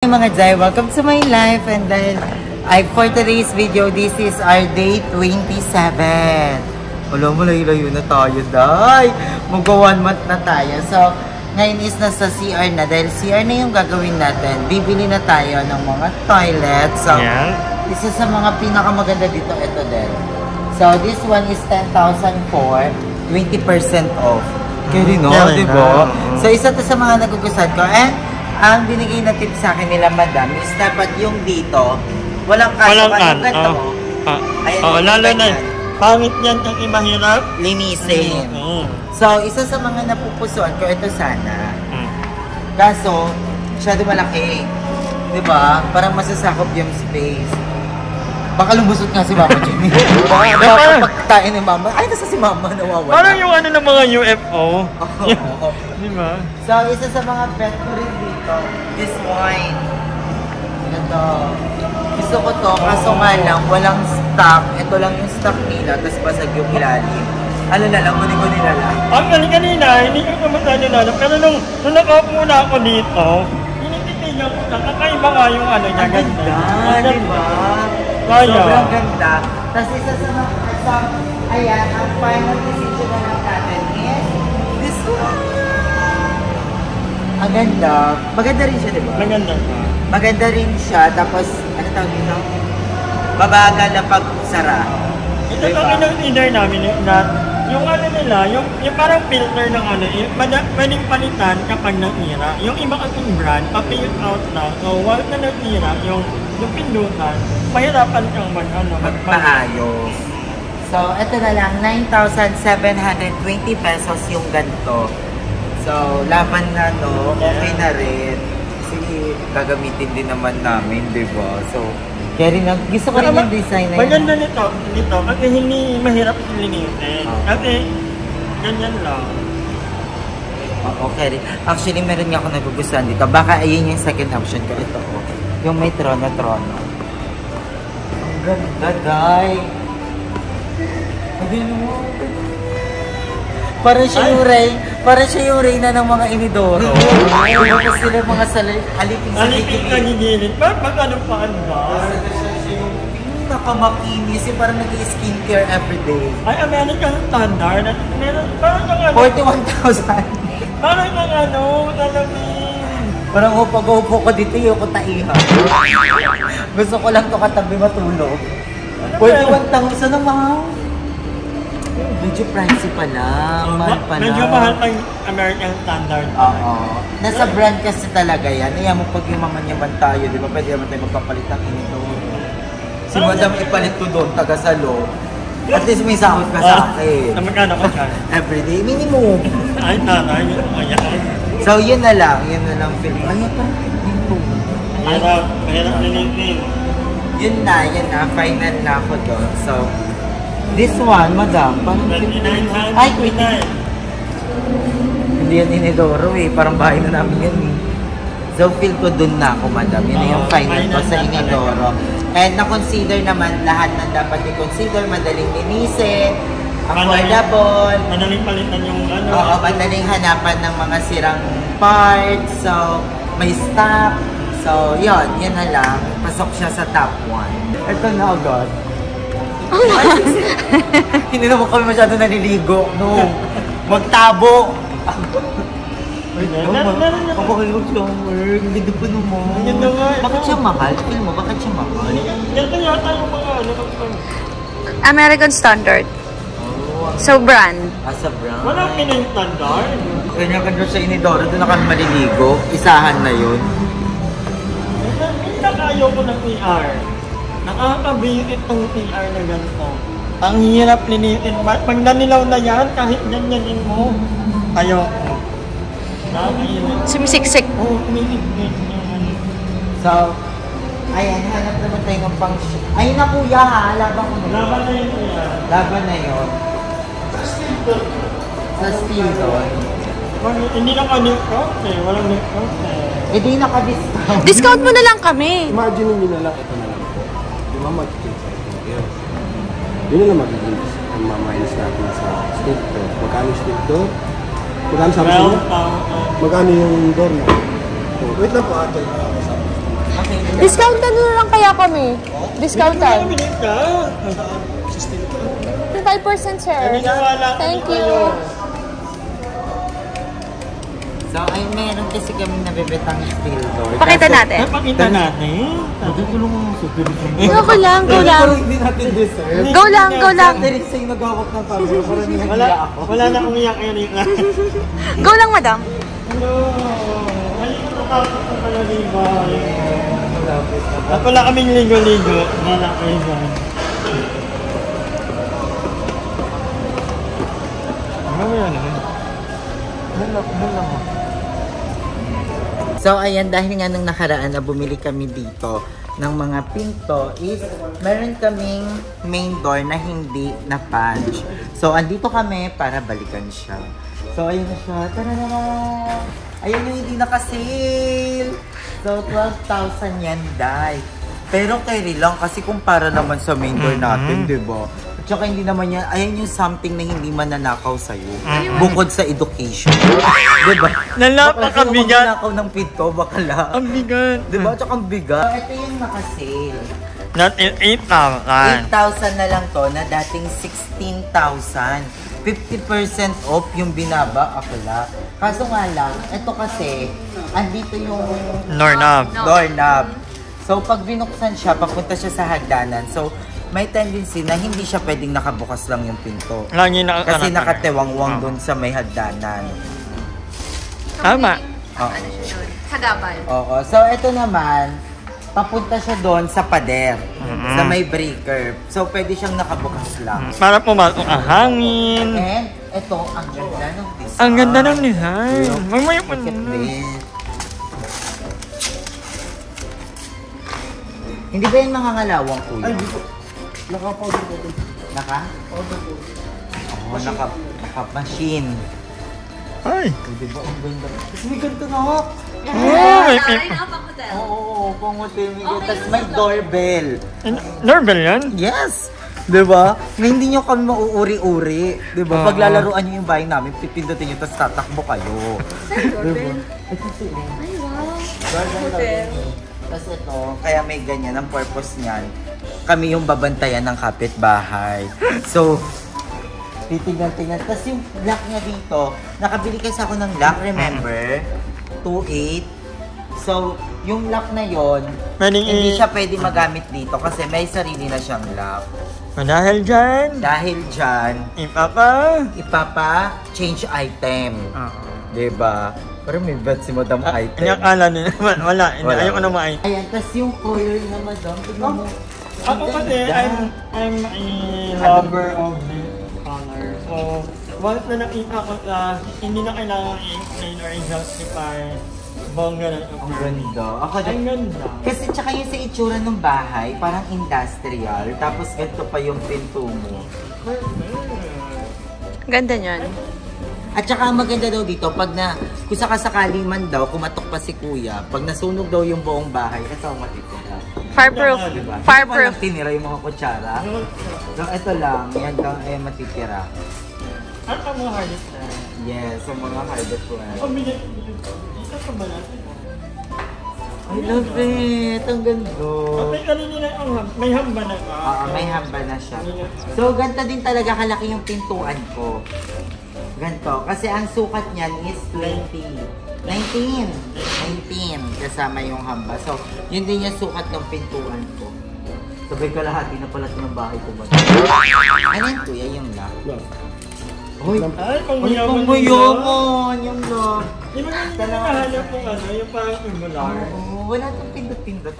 Mga Jai, welcome to my life, and then for today's video, this is our day 27. Alam mo, layo-layo na tayo, Day. Mag-1 month na tayo. So, ngayon is nasa CR na. Dahil CR na yung gagawin natin. Bibili na tayo ng mga toilets. So, isa sa mga pinakamaganda dito, ito din. So, this one is 10,000 for 20% off. Kaya rin, no? Diba? So, isa to sa mga nagugustuhan ko. And, ang binigay na tip sa akin nila, madam, is dapat yung dito, walang kaso. Walang ganito. Lalo na, pangit yan ang imahirap. Linisin. So, isa sa mga napupusuan ko, ito sana. Kaso, masyado malaki. Diba? Parang masasakop yung space. Baka lumusot nga si Mama Jenny. Baka pagkain ni Mama, ay, nasa si Mama nawawala. Parang yung ano ng mga UFO. Diba? So, isa sa mga bet ko rin dito, this wine. Ito. Gusto ko to, kaso nga lang, walang stock. Ito lang yung stock nila, tapos basag yung ilalim. Ano na lang, guni-guni na lang. Kanina, hindi ko naman tayo nalang. Pero nung nakaupo muna ako dito, hinititigyan ko na, kakaiba nga yung ano niya. Ang ganda, diba? Sobrang ganda. Tapos isa sa mga, ayan, ang final decision na lang natin is this one. Ang ganda. Maganda rin siya, diba? Maganda. Maganda rin siya. Tapos, ano tawag dito? Babagal na pagsara. Ito diba? Ang in-order namin na yung ano nila, yung parang filter ng ano, pwedeng palitan kapag natira. Yung iba kasing brand, pa-paint out lang. So, once na natira, yung pindutan, mahirapan kang magpaayos. So, ito na lang, 9,720 pesos yung ganito. So, laban na, no? Okay na rin. Kasi gagamitin din naman namin, di ba? So, kaya rin, gusto ko rin yung design na yun. Maganda nito, kasi hindi mahirap linisin. Kasi, ganyan lang. Okay rin. Actually, meron nga ako nagugustuhan dito. Baka ayun yung second option ko. Ito, yung may trono-trono. Ang ganda, Day. Sabihin mo. Parang siya yung reyna ng mga inidoro. Tapos sila mga aliping sa gigilid. Bakit ano pa ba? Siya yung nakamakinis. Yung parang nag-skincare everyday. Ay, American Standard. Meron, parang yung ano. 41,000. Parang yung ano, talamin. Parang pag-upo ko dito, yung ko taiha. Gusto ko lang ito katabi matulog. 41,000 naman. Medyo pricey pa lang. Mahal pa lang. Medyo mahal pa yung American Standard. Oo. Nasa brand kasi talaga yan. Kaya mo pag yumaman-yaman tayo, di ba? Pwede naman tayo magpapalit ng inito. Si Madam ipalit ko doon, taga-salo. At least may sahod ka sa akin. Magkano ko siya? Everyday, minimum. Ay, tanay. So, yun na lang. Yun na lang, Philip. Ay, ito. Mahirap linisin. Yun na. Final na ako doon. So, this one, Madam. 29,000. Ay, 29. Hindi yan inidoro eh. Parang bahay na namin yan eh. So, feel ko dun na ako, Madam. Yun na yung final ko sa inidoro. And na-consider naman lahat na dapat i-consider. Madaling linisin, affordable. Madaling palitan yung ano. Oo, madaling hanapan ng mga sirang parts. So, may stock. So, yun na lang. Pasok siya sa top 1. Ito na agad. Hindi naman kami masyado naliligo. No. Magtabo. Kapakilog siya. Ang ganda pa naman. Bakit siya mahal? Feel mo, bakit siya mahal? Yan yata yung mga ano. American Standard. So, brand. Sa brand. Walang Pinoy Standard. Kanya-kanya sa inidoro, doon na kami maliligo. Isahan na yun. Ayaw ko ng PR. Nakakabigit tong PR na ganito. Ang hirap linitin. Pag nanilaw na yan, kahit ganyanin mo, ayaw ko. Sumisiksik. Oo, umiigit yung ano. So, ayan, hanap naman tayo ng pang... Ayun na kuya ha, laban ko na. Laban na yun kuya. Laban na yun. Sa steel doon. Hindi na ka-discount eh. Walang discount eh. Di naka-discount. Discount mo na lang kami. Imagine nyo na lang, ito na lang po. Di ba mag-15 yun na lang magiging ang mamayos natin sa stick to. Magkano yung stick to? Magkano sabi sa'yo? Magkano yung door na? Wait lang po, ate. Discountan na lang kaya kami. Discountan. Bilis ka. 5% sir. Thank you. So, ay meron kasi kami nabibitang steel door. Pakita natin. Pakita natin. Tutulong mo sa tuloy. Go lang, go lang. Hindi natin deserve. Go lang, go lang. Teresa yung nag-awak ng camera para hindi Wala, naghiya ako. wala na umiyak Erika. Go lang, madam. Hello. Halika na tapos ang kalaliba. At wala kaming ligo-ligo. Wala kayo dyan. Mamaya naman. So, ayan, dahil nga nung nakaraan na bumili kami dito ng mga pinto is meron kaming main door na hindi na punch. So, andito kami para balikan siya. So, ayun na siya. Tararara! Ayun yung hindi nakasale. So, 12,000 yan, dai. Pero carry lang kasi kumpara naman sa main door natin, di ba? At saka hindi naman yan, ayan yung something na hindi mananakaw sa'yo. Bukod sa education. Di ba? Napakabigat. Nanakaw ng pinto, bakala. Ang bigat. Di ba? At saka ang bigat. So, ito yung nakasale. Not in 8,000. 8,000 na lang to na dating 16,000. 50% off yung binaba, akala. Kaso nga lang, ito kasi, andito yung doorknob. So, pag binuksan siya, papunta siya sa hagdanan. So, may tendency na hindi siya pwedeng nakabukas lang yung pinto. Lagi Kasi nakatiwangwang doon sa may hagdanan. Tama. Ano siya doon? Sa gabal. Oo. So, ito naman, papunta siya doon sa pader. Sa may breaker. So, pwede siyang nakabukas lang. Para pumasok ang hangin. And, ito, ang ganda ng design. Ang ganda ng design. Mamaya pa Look at this. Hindi ba yung mga ngalawang kuya? Ay, dito. Naka-powder po. Naka? Powder po. Oo, naka-machine. Ay. Di ba? Ang ganda. Tapos may ganito na. Oh, Oo, pang hotel. Tapos may doorbell. Doorbell yan? Yes! Di ba? Na hindi nyo kami mauuri-uri. Di ba? Pag lalaruan nyo yung bahay namin, pipindutin nyo, tapos tatakbo kayo. Di ba? Ito sila. Ay, wow. Hotel. Tapos ito, kaya may ganyan. Ang purpose niyan, kami yung babantayan ng kapitbahay. So, titignan-tignan. Tapos yung lock niya dito, nakabili kasi ako ng lock, remember? 2.8. So, yung lock na yon, hindi siya pwede magamit dito kasi may sarili na siyang lock. Dahil dyan, ipapa-change item. Diba? Pero may bad si Madam item. Ang akala nila, wala. Ayaw ko na ma-item. Ayan, tas yung color na Madam, tignan mo. Ako kasi, I'm a lover of this color. So, once na nakita ko sa, hindi na kailangan i-explain or i-justify. Bongga na ito. Ang ganda. Ang ganda. Kasi tsaka yung sa itsura ng bahay, parang industrial. Tapos ito pa yung pinto mo. Ganda niyan. At saka ang maganda daw dito, pag na, kung sakasakali man daw, kumatok pa si kuya, pag nasunog daw yung buong bahay, ito ang matitira. Fireproof. Diba? Fireproof. Hindi tinira yung mga kutsara. So ito lang, yan lang ay matitira. Ano ang mga hardest na? Yes, ang mga hardest one. Oh, bigat. Isa pa ba natin? I love it! Ang ganda! May kanina may hamba na ka. Oo, may hamba na siya. So, ganito din talaga kalaki yung pintuan ko. Ganito. Kasi ang sukat niyan is 19 kasama yung hamba. So, yun din yung sukat ng pintuan ko. Sabay kalahati na pala ng bahay ko ba? Ano yun, kuya? Yung lock? Uy! Ay, Pangyaman yung lock! Di ba hindi nakahanap kung ano, yung parang tubular? Oo, wala itong pindot-pindot.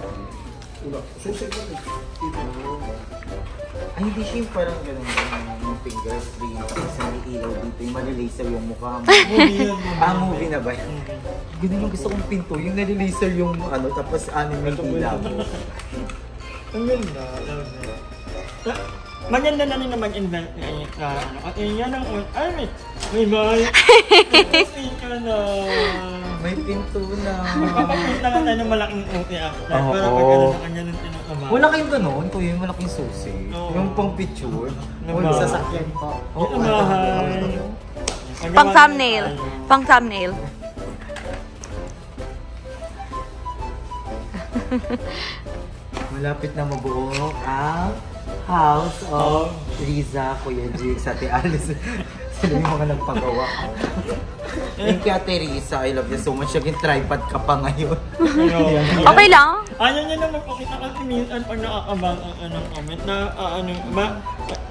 Ay, hindi siya yung parang gano'n yung fingerprint. Tapos may ilaw dito, yung malilisaw yung mukha mo. Movie na ba yun? Ganun yung gusto kong pinto, yung nalilisaw yung ano, tapos may ilaw. Ang ganda. Maganda na rin na mag-invent at yan ang may bahay. Kasi ka na. May pinto na. Magpapakita nga tayo ng malaking OT after. Oo. Para pag gano'n ang ganyan tinakama. Wala kayong gano'n, kuya, yung malaking susi. Yung pang picture. Wala. Sasakyan pa. Ito bahay. Pang thumbnail. Pang thumbnail. Malapit na mabuo ang House of Riza, Kuya Jig, sa Ate Alice. Sila yung mga nagpagawa. Thank you, Ate Riza. I love you so much. Naging tripod ka pa ngayon. Okay lang? Ayaw niya naman pakita kasi minsan pag nakakabang ang comment na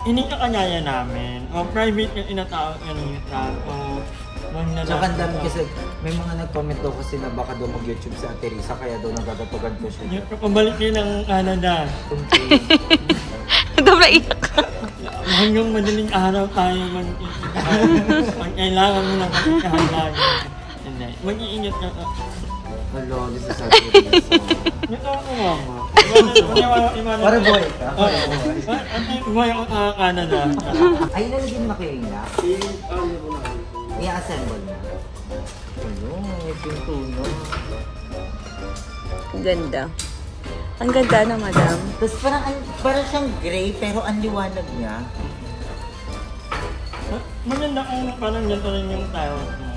hindi ka kanyaya namin. O private yung inatawag niya minsan. Tsaka ang dami kasi may mga nag-comment daw kasi na baka daw mag-YouTube si Ate Riza kaya daw nagagatugan ko siya. Pabalik niya ng Canada. Ikaw na iyak. Hanggang madaling araw tayo pag kailangan mo ng kasikahan lagi. Hindi. Mag-iingat ka. Hello, this is Ate Riza. Ito ako mama. Para boy ka? Boy ako sa Canada. Ay, nalagyan na kayo na? I-assemble na. Ayun, may pinto na. Ang ganda. Ang ganda na, madam. Tapos parang siyang gray pero ang liwanag niya. Maganda kung parang ganito rin yung tile mo.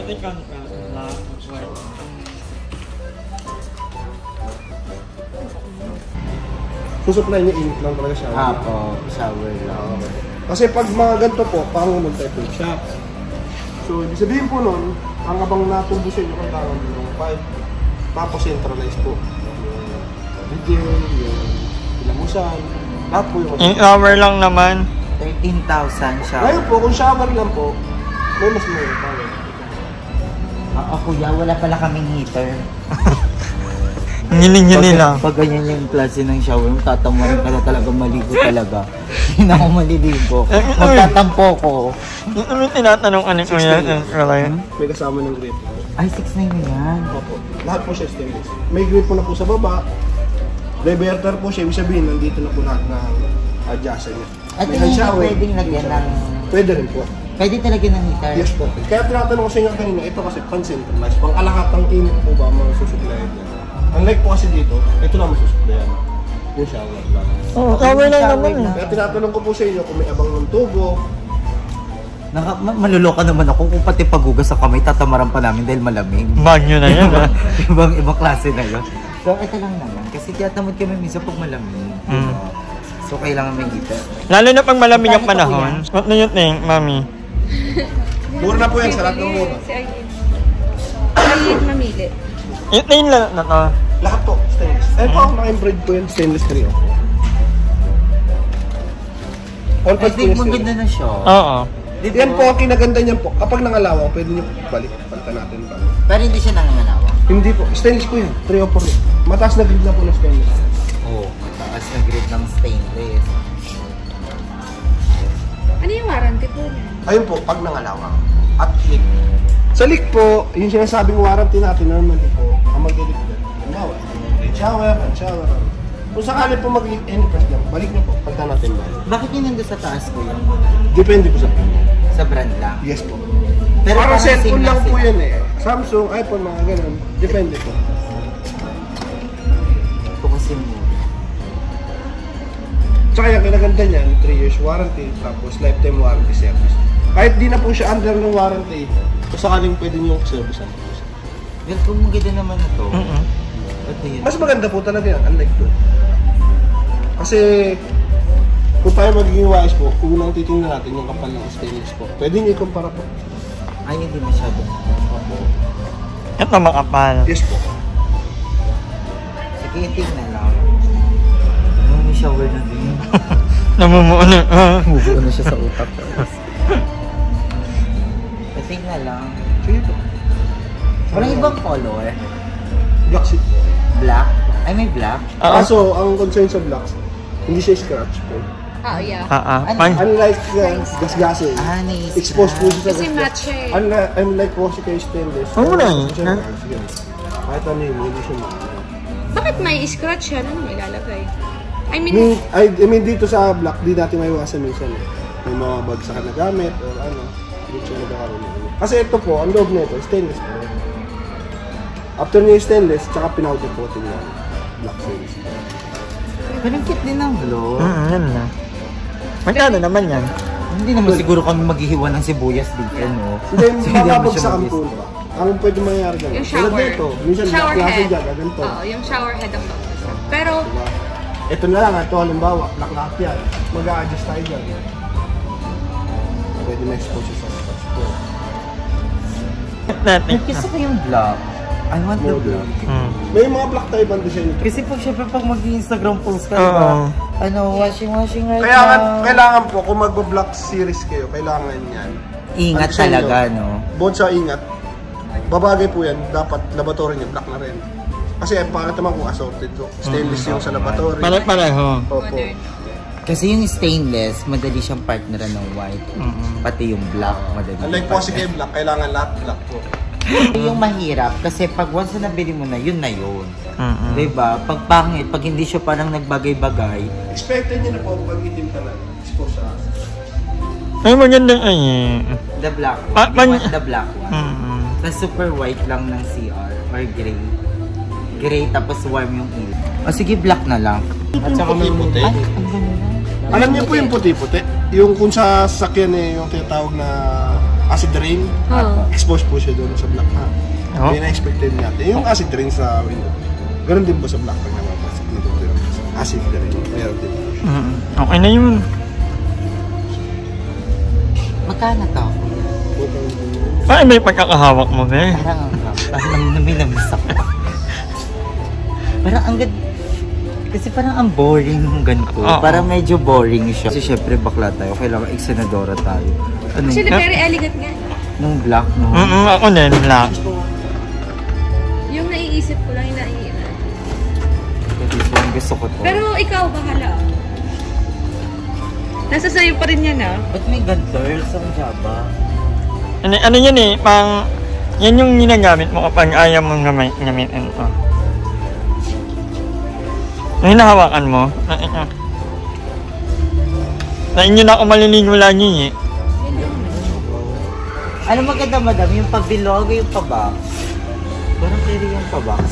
Ito yung black, white. Susupply niya ink lang talaga siya. Po. Shower lang. Kasi pag mga ganito po, parang mag-type siya. So, ibig sabihin po nun, ang abang natumbusin yung kailangan ng pipe, tapos centralize po. Yung video, yung ilamusan, lahat po yung... In hour lang naman. 13,000 shower. Ngayon po, kung shower lang po, may mas mura tayo. Kuya, wala pala kaming heater. Ngiling-ngili lang. Pag ganyan yung klase ng shower, tatamurin ka na talaga maligo talaga. Hindi na ako maliligo. Magtatampo ko. Ito yung tinatanong ano ko yan, Caroline. May kasama ng grip. Ay, 6'9" yan. Opo. Lahat po siya stainless. May grip po na po sa baba. Reverter po siya. Ibig sabihin, nandito na po lahat ng adjustment niya. At hindi pwedeng lagyan ng... Pwede rin po. Pwede talaga ng heater? Yes po. Kaya tinatanong ko sa inyo kanina, ito kasi pan-centralized. Pang-alahatang init po ba mga susuplayan niya. Unlike po kasi dito, ito lang masusuplayan. Yung shower lang. Oo, shower lang naman eh. Kaya tinatanong ko po sa inyo kung may abang ng tubo. Maluloka naman ako kung pati paghugas sa kamay, tatamaran pa namin dahil malamig. Banyo na yan ha. Ibang klase na yun. So, ito lang naman. Kasi tinatamad kami minsan pag malamig. So, kailangan may heater. Lalo na pag malamig ang panahon. What do you think, Mami? Mura na po yan, sa lahat ng mura. Si Ayin. Ayin mamili. Ito yung lahat na to. Lahat po, stainless. Ayun po, naka-embroid po yan, stainless trio. All I parts po think yung maganda stainless. na siya. Oo. Yan po, ang kinaganda niyan po. Kapag nangalawang, pwede niyo balik. Palitan natin ba? Pero hindi siya nangangalawa. Hindi po, stainless po yan. 3 o 4. Mataas na grid na po ng stainless. Oo, mataas na grade ng stainless. Ano yung warranty po niya? Ayun po, pag nangalawang. At leak. Sa leak po, yung sinasabing warranty natin normally po, ang mag-leak yan. Halimbawa, shower. Kung sakali po mag-leak, any press lang, balik niyo po, pagka natin ba? Bakit yun nandun sa taas ko yun? Depende po sa Sa brand lang? Yes po. Pero Parang parang cellphone same lang lang po sila. yan eh. Samsung, iPhone, mga ganun. Depende po. Ito kasi mo. Tsaka yung kinaganda niyan, 3 years warranty, tapos lifetime warranty service. Kahit di na po siya under ng warranty, kung sakaling pwede niyo service po siya. Well, kung maganda naman na to. Ito yun. Mas maganda po talaga yan, unlike doon. Kasi, kung tayo magiging wise po, unang titingnan natin yung kapal ng stainless po. Pwede niyo ikumpara po. Ay, hindi masyado. Ito makapal. Yes po. Sige, tingnan lang. May shower na din. Namumuo na. Mubuo na siya sa utak. Tingnan lang. Sige po. Walang ibang color. Black seat po. Black? Ay, may black? Kaso, ang concern sa blacks, hindi siya scratch po. Yeah. Unlike gas-gasin, Nice. exposed po siya sa Kasi gas. match siya eh. Unlike po si kay stainless. Oo na eh. Kahit ano yun, hindi siya makakaya. Bakit may scratch yan? Ano may ilalagay? I mean, dito sa black, di natin maiwasan minsan eh. May mga bagsakan na gamit or ano. Hindi siya nagkakaroon. Kasi ito po, ang loob nito, stainless po. After niya yung stainless, tsaka pinowder coating na black stainless. Parang cute din ang glow. Yan na. Magkano naman yan? Hindi naman siguro kami maghihiwa ng sibuyas dito, no? Hindi, mababagsakan po ba? Ang pwede mangyari ganun. Yung shower. Tulad nito, minsan Shower klase head. dyan, ganito. Oo, yung shower head ang bawas. Pero, Diba? Ito na lang, ito halimbawa, lock yan. Mag-a-adjust tayo dyan. Pwede ma-expose siya sa spots ko. Gusto ko yung black. I want the black. May mga black tayo bang design ito? Kasi pag syempre pag mag-Instagram post ka, diba? Ano, washing right now. Kailangan po, kung mag-black series kayo, kailangan yan. Ingat Ano sa inyo? talaga, no? Bukod sa ingat, babagay po yan, dapat laboratory niya, black na rin. Kasi pangit naman kung assorted to. Stainless yung sa laboratory. Pare-pareho. Opo. modern. Kasi yung stainless, madali siyang partneran ng white. Pati yung black, madali. Unlike po kasi kay black, kailangan lahat black po. Yung mahirap, kasi pag once na nabili mo na, yun na yun. Diba? Pag pangit, pag hindi siya parang nagbagay-bagay. Expected niyo na po pag itim ka na, expose sa Ay, magandang ay. The black one. Pa- You want the black one. Na super white lang ng CR or gray. Gray tapos warm yung ilaw. O sige, black na lang. At saka may puti. Ay, ang ganda. Alam niyo po yung puti-puti? Yung kung sa sakyan yung tinatawag na acid rain, expose po siya doon sa black ha. Oh. May na-expected natin. Yung acid rain sa window. Ganun din po sa black pag namapasok nito. Acid rain. Meron din po siya. Okay na yun. Magkano to? Ay, may pagkakahawak mo, be. Parang naminamis ako. Parang ang ganda. Kasi parang ang boring ng ganito. Parang medyo boring siya. Kasi syempre bakla tayo. Kailangan eksenadora tayo. Ano? Actually, very elegant nga. Nung black, no? Ako din, black. Yung naiisip ko lang, yung naiisip. Gusto ko to. Pero ikaw, bahala. Nasa sayo pa rin yan, ah. Ba't may ganito? Sa Java? Ano yan eh, pang... Yan yung ginagamit mo kapag ayaw mong gamitin ito. Yung hinahawakan mo, na inyo na ako maliligo lagi eh. Ano maganda, madam? Yung pabilog, yung pabox. Parang pwede yung pabox.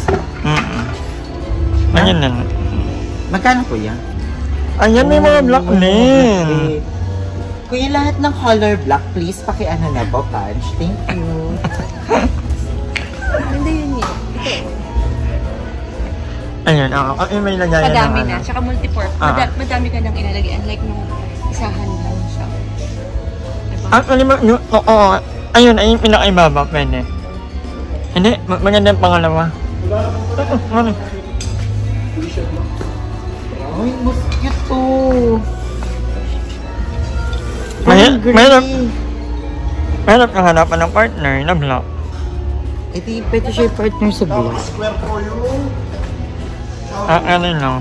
Ayan na. Magkano po yan? Ayan, may mga black din. Kuya, lahat ng color black, please, paki-ano na po, punch. Thank you. Hindi yun yun. Ito. Ayun, may lagayan Madami ng na. ano. Tsaka multi-purpose. Madami ka nang ilalagay. Unlike nung isahan lang siya. Diba? Actually, ayun, ay yung pinakaibaba, pwede. Hindi, maganda yung pangalawa. Ano? Ay, mas cute to. Mahirap kang hanapan ng partner na black. Ito yung pwede siya yung partner sa black. Square po yung... Ano lang.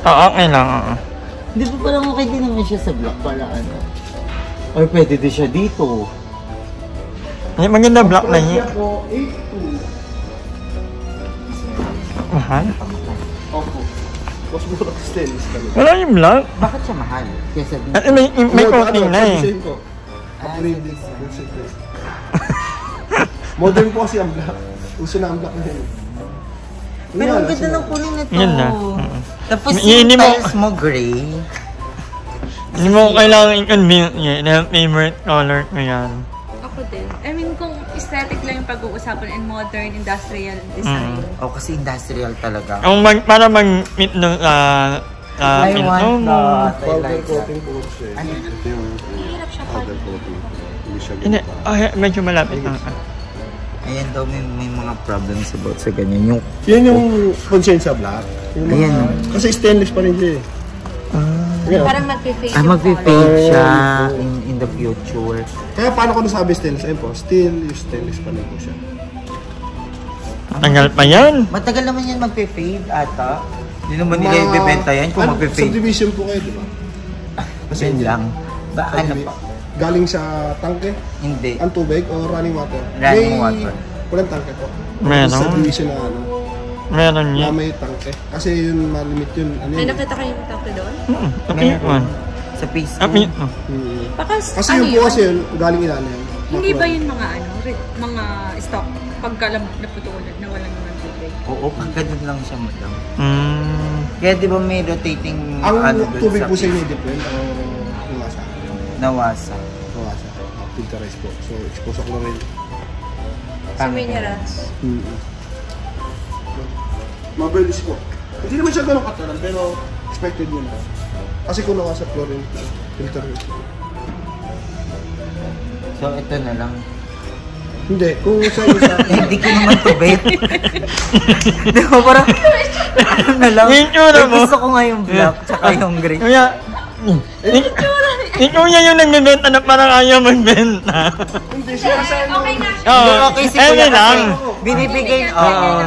Okay lang. Hindi pa parang okay din naman siya sa black para ano. Or pwede din siya dito. Hindi, maganda black na yun. po, 8.2. Mahal? Opo. Mas mura stainless kami. Wala yung black. Bakit siya mahal? Kesa dito. May coating na eh. Design ko. Upgraded. Modern po kasi ang black. Uso na ang black na yun. Pero ang ganda ng kulay na to. Yan na. Tapos Hindi yung mo- tiles mo gray. Hindi mo kailangan i-convince niya na favorite color ko yan. Ako din. I mean, kung aesthetic lang yung pag-uusapan and modern, industrial design. O kasi industrial talaga. Para mag-meet ng I pinto want mo. that. I Powder like that. coating po siya. Ano? Ito yung Hirap siya powder coating. Hindi siya Hindi, ganito. medyo malapit. Ayan daw may mga problems about sa ganyan. Yung Yan yung concern sa black. Yung mga- Ayan. Kasi stainless pa rin siya eh. Ayan. Parang mag-fade yung magpi-fade color. siya in the future. Kaya paano ko nasabi stainless? Ayun po, still yung stainless pa rin po siya. Tagal pa yan. Matagal naman yan magpi-fade ata. Hindi naman nila ibibenta yan kung magpi-fade. Subdivision po kayo, di ba? Kasi Yun lang. Ba ano pa? Galing sa tangke, Hindi. ang tubig o running water? Running water. Walang tangke po. Meron. Subdivision na ano, Meron na yan. may tangke. Kasi yun, malimit yun. Ano May yun? nakita kayong tapos doon? Kapit mo. Sa Facebook. Kapit mo. Kasi ano yun po kasi yun, galing ilalim. Hindi ba yun mga mga stock? Pagka naputulan, nawalan naman tubig. Oo, ganun lang siya madam. Kaya di ba may rotating Ang dun tubig po sa Facebook? inyo, depend o nawasa. Nawasa. Nawasa. Filterize po. So, expose ako na rin. Sa minerals. Mabilis po. Hindi naman siya ganun katalan, pero expected yun. Kasi kung naka sa chlorine filter yun. So, ito na lang. Hindi, kung sa isa... Hindi ko naman to bet. Di ba, parang... Ano na lang? Gusto ko nga yung black, tsaka yung gray. Kuya, ikaw niya yung nagbibenta na parang ayaw magbenta. Hindi siya sa ano. Okay na. Hindi, okay si Kuya lang. kasi binibigay,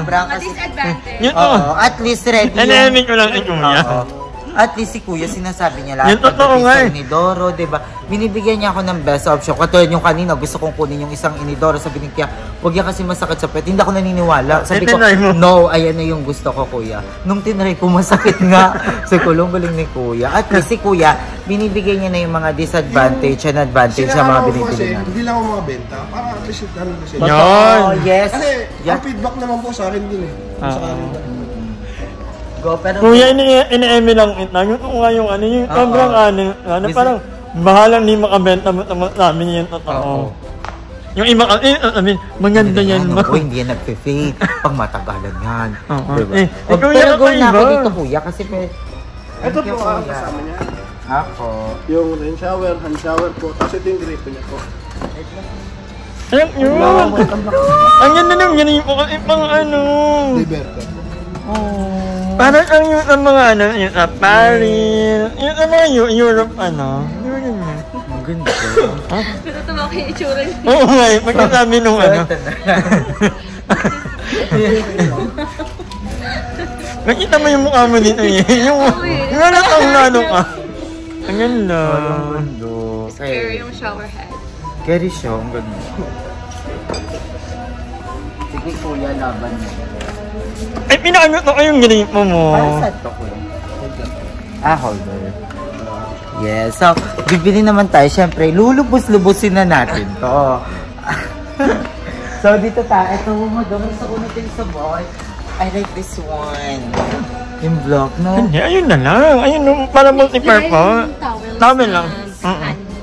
brang kasi. Disadvantage. At least ready Enemy ko lang ikaw niya. At least si Kuya sinasabi niya lahat. Yung totoo nga eh. Inidoro, diba? Binibigyan niya ako ng best option. Katulad yung kanina, gusto kong kunin yung isang inidoro. Sabi niya, huwag yan kasi masakit sa pet. Hindi ako naniniwala. Sabi ko, no, ayan na yung gusto ko, Kuya. Nung tinry ko, masakit nga. Sa kulong galing ni Kuya. At least si Kuya, binibigay niya na yung mga disadvantage and advantage sa mga binibigay natin. Hindi lang ako mga benta, para at least ano kasi. Yun. Yes. Kasi, ang feedback naman po sa akin din eh. Sa akin. Go, pero... Kuya, ini-eme lang ito. Yung nga yung ano, yung sobrang ano, parang bahalang di makabenta mo namin yung totoo. Yung iba kasi, maganda yan mo. Ako, hindi yan nagpe-fake. Pang matagalan yan. Diba? Kuya, Pero go na ako iba. dito, Kuya, kasi Ito po ang kasama niya. Ako. Yung rain shower, hand shower po. Tapos ito yung grito niya po. Ayan, yun. Ang ganda naman, yan yung pang ano. Liberta. Parang ang mga ano, yung apparel, yung mga Europe ano. Yun. Ang ganda. Natutuwa ko yung itsura niya. Oo nga, pagkasabi nung ano. Nakita mo yung mukha mo dito eh. Yung nalang ano ka. Ang ganda. Scary yung shower head. Carry siya, ang ganda. Sige, Kuya, laban mo. Ay, pinakamit ko yung gripo mo. Para saan to, Kuya? Holder. Yes, so, bibili naman tayo. Siyempre, lulubos-lubusin na natin to. So, dito tayo. Ito, madami sa una din sa boy. I like this one. Yung block, no? Hindi, ayun na lang. Ayun, para multi-purpose. Towel lang.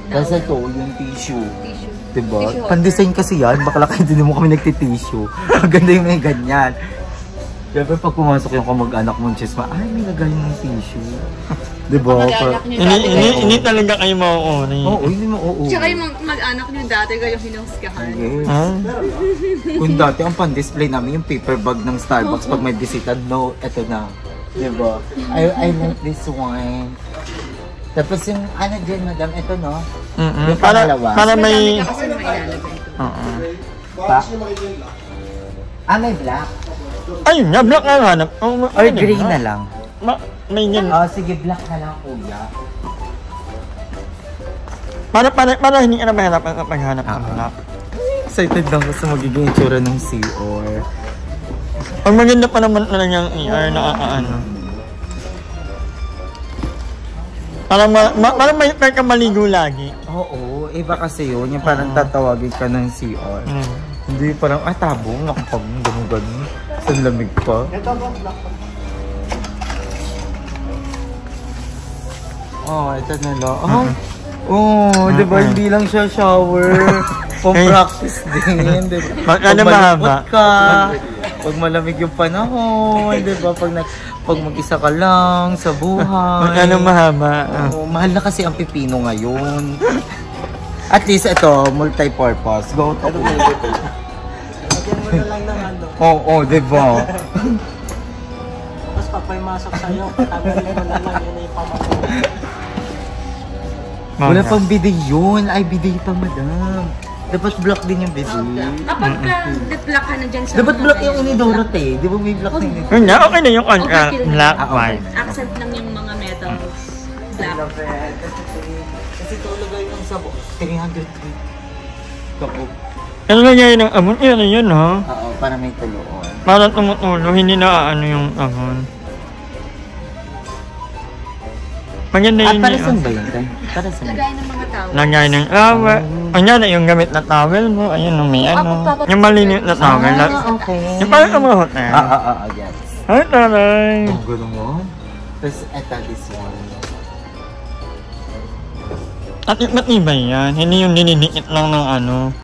Kasi ito, yung tissue. Tissue. Diba? Tissue holder. Pan-design kasi yan. Baka kayo din mo kami nagtitissue. Maganda yung may ganyan. Siyempre, pag pumasok yung kamag-anak mong chisma, ay, may lagayin ng tissue. Diba? Mag-anak niyo dati. Hindi talaga kayo mauuni. Oo, hindi mo, oo. Tsaka yung mag-anak niyo dati kayo hinahusgahan. Yes. Ha? Kung dati ang pan-display namin yung paper bag ng Starbucks pag may bisita, no, eto na. Diba? I like this one. Tapos yung ano dyan, madam, ito no? Yung pangalawa. Para may... Madami ka kasi mailalagay ito. Oo. Pa? May black. Ayun nga, black ang hanap. Or gray na lang. May yan. Sige, black na lang, Kuya. Para hindi ka na mahirapan sa paghanap ng black. Excited lang ko sa magiging itsura ng CR. Pag maganda pa naman na lang yung ER, nakakaano. Parang may ka maligo lagi. Oo, iba kasi yun. Yung parang tatawagin ka ng CR. Hindi parang, tabong, nakapag gano'n. Sa lamig pa. Ito po, black po. Ito na lang. Diba? Hindi lang siya shower. Pang-practice din, diba? Ano mahaba? Ka, pag malamig yung panahon, diba? Pag mag-isa ka lang sa buhay. Ano mahaba? Mahal na kasi ang pipino ngayon. At least ito, multi-purpose. Go to. Lagyan mo na lang ng ano. Oo, diba? Tapos papaymasok sa'yo, patagalin mo na lang, yun yung pamamagitan. Wala pang bidet yun. Ay, bidet pa, madam. Dapat block din yung bidet. Kapag black ka na dyan sa Dapat mga block yung ganyan. inidoro, te. Di ba may block na inidoro? Yun nga, okay na yung Okay, black, okay. white. Accent lang yung mga metals. Black. Kasi tulagay yung sa 300 kapag. Ano lang yan ang amon? Yan yun, ha? Oo, para may tuloon. Parang tumutulo, hindi na ano yung amon. Maganda yun Para yun. saan ba yun, te? Para saan? Lagay ng mga tao. Lagay ng towel. Ano yung gamit na towel mo. Ayun, may ano. Yung malinis na towel. Okay. Yung parang sa mga hotel. Yes. Ay, taray. Ganun mo? Tapos, eto, this one. At matibay yan. Hindi yung dininikit lang ng ano.